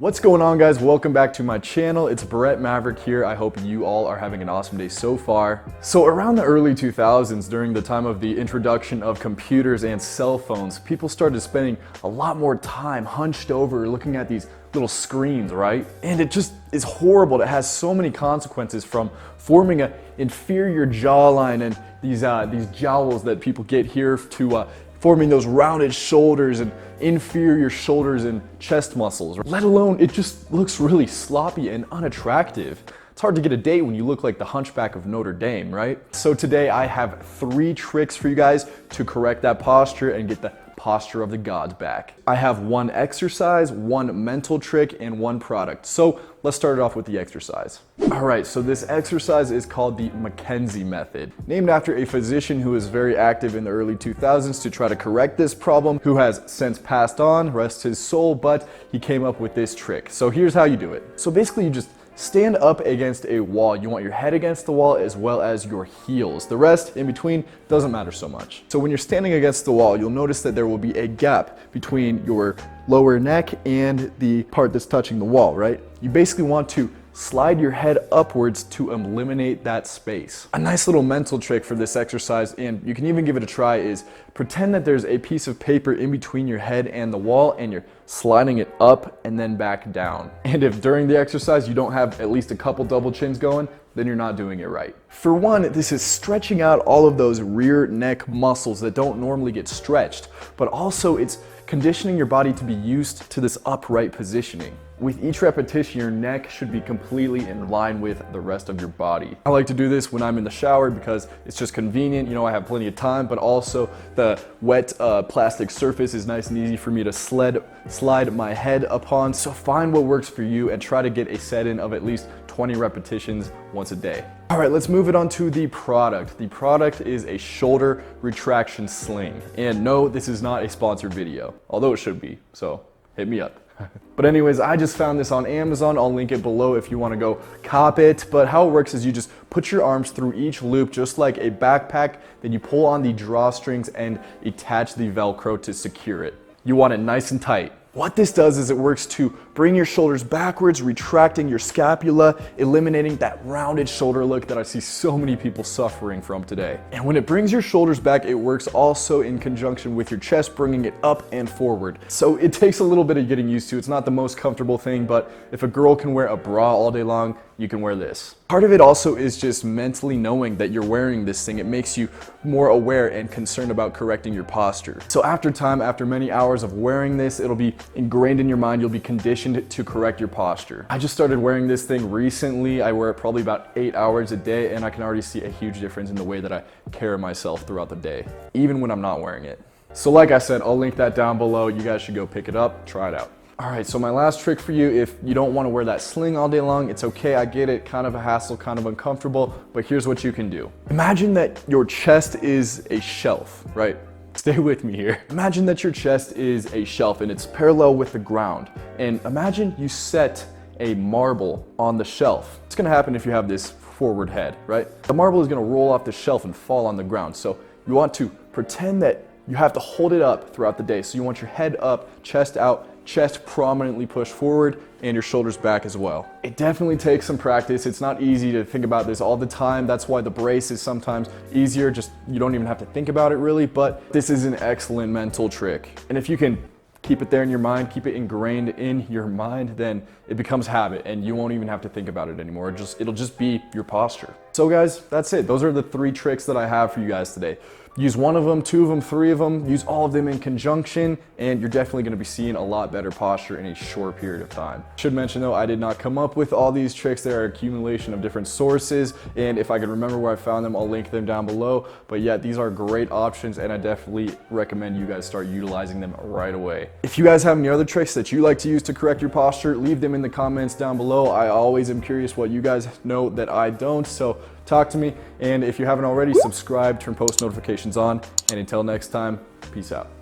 What's going on, guys? Welcome back to my channel. It's Maverick here. I hope you all are having an awesome day so far. So around the early 2000s, during the time of the introduction of computers and cell phones, people started spending a lot more time hunched over looking at these little screens, right? And it just is horrible. It has so many consequences, from forming an inferior jawline and these jowls that people get here to forming those rounded shoulders and inferior shoulders and chest muscles. Let alone, it just looks really sloppy and unattractive. It's hard to get a date when you look like the Hunchback of Notre Dame, right? So today I have 3 tricks for you guys to correct that posture and get the posture of the gods back. I have 1 exercise, 1 mental trick, and 1 product. So let's start it off with the exercise. All right, so this exercise is called the McKenzie Method, named after a physician who was very active in the early 2000s to try to correct this problem, who has since passed on, rest his soul, but he came up with this trick. So here's how you do it. So basically you just stand up against a wall. You want your head against the wall as well as your heels. The rest in between doesn't matter so much. So when you're standing against the wall, you'll notice that there will be a gap between your lower neck and the part that's touching the wall, right? You basically want to slide your head upwards to eliminate that space. A nice little mental trick for this exercise, and you can even give it a try, is pretend that there's a piece of paper in between your head and the wall and you're sliding it up and then back down. And if during the exercise you don't have at least a couple double chins going, then you're not doing it right. For one, this is stretching out all of those rear neck muscles that don't normally get stretched, but also it's conditioning your body to be used to this upright positioning. With each repetition, your neck should be completely in line with the rest of your body. I like to do this when I'm in the shower because it's just convenient. You know, I have plenty of time, but also the wet plastic surface is nice and easy for me to slide my head upon. So find what works for you and try to get a set in of at least 20 repetitions once a day. All right, let's move it on to the product. The product is a shoulder retraction sling. And no, this is not a sponsored video, although it should be, so hit me up. But anyways, I just found this on Amazon. I'll link it below if you want to go cop it. But how it works is you just put your arms through each loop just like a backpack, then you pull on the drawstrings and attach the Velcro to secure it. You want it nice and tight. What this does is it works to bring your shoulders backwards, retracting your scapula, eliminating that rounded shoulder look that I see so many people suffering from today. And when it brings your shoulders back, it works also in conjunction with your chest, bringing it up and forward. So it takes a little bit of getting used to. It's not the most comfortable thing, but if a girl can wear a bra all day long, you can wear this. Part of it also is just mentally knowing that you're wearing this thing. It makes you more aware and concerned about correcting your posture. So after time, after many hours of wearing this, it'll be ingrained in your mind. You'll be conditioned to correct your posture. I just started wearing this thing recently. I wear it probably about 8 hours a day, and I can already see a huge difference in the way that I carry myself throughout the day, even when I'm not wearing it. So like I said, I'll link that down below. You guys should go pick it up, try it out. All right, so my last trick for you, if you don't want to wear that sling all day long, it's okay, I get it, kind of a hassle, kind of uncomfortable, but here's what you can do. Imagine that your chest is a shelf, right? Stay with me here. Imagine that your chest is a shelf and it's parallel with the ground. And imagine you set a marble on the shelf. What's gonna happen if you have this forward head, right? The marble is gonna roll off the shelf and fall on the ground. So you want to pretend that you have to hold it up throughout the day. So you want your head up, chest out, chest prominently pushed forward, and your shoulders back as well. It definitely takes some practice. It's not easy to think about this all the time. That's why the brace is sometimes easier. Just, you don't even have to think about it really, but this is an excellent mental trick. And if you can keep it there in your mind, keep it ingrained in your mind, then it becomes habit and you won't even have to think about it anymore. It'll just be your posture. So guys, that's it. Those are the 3 tricks that I have for you guys today. Use 1 of them, 2 of them, 3 of them, use all of them in conjunction, and you're definitely gonna be seeing a lot better posture in a short period of time. Should mention though, I did not come up with all these tricks. They are an accumulation of different sources, and if I can remember where I found them, I'll link them down below. But yeah, these are great options, and I definitely recommend you guys start utilizing them right away. If you guys have any other tricks that you like to use to correct your posture, leave them in the comments down below. I always am curious what you guys know that I don't, so talk to me. And if you haven't already, subscribe, turn post notifications on, and until next time, peace out.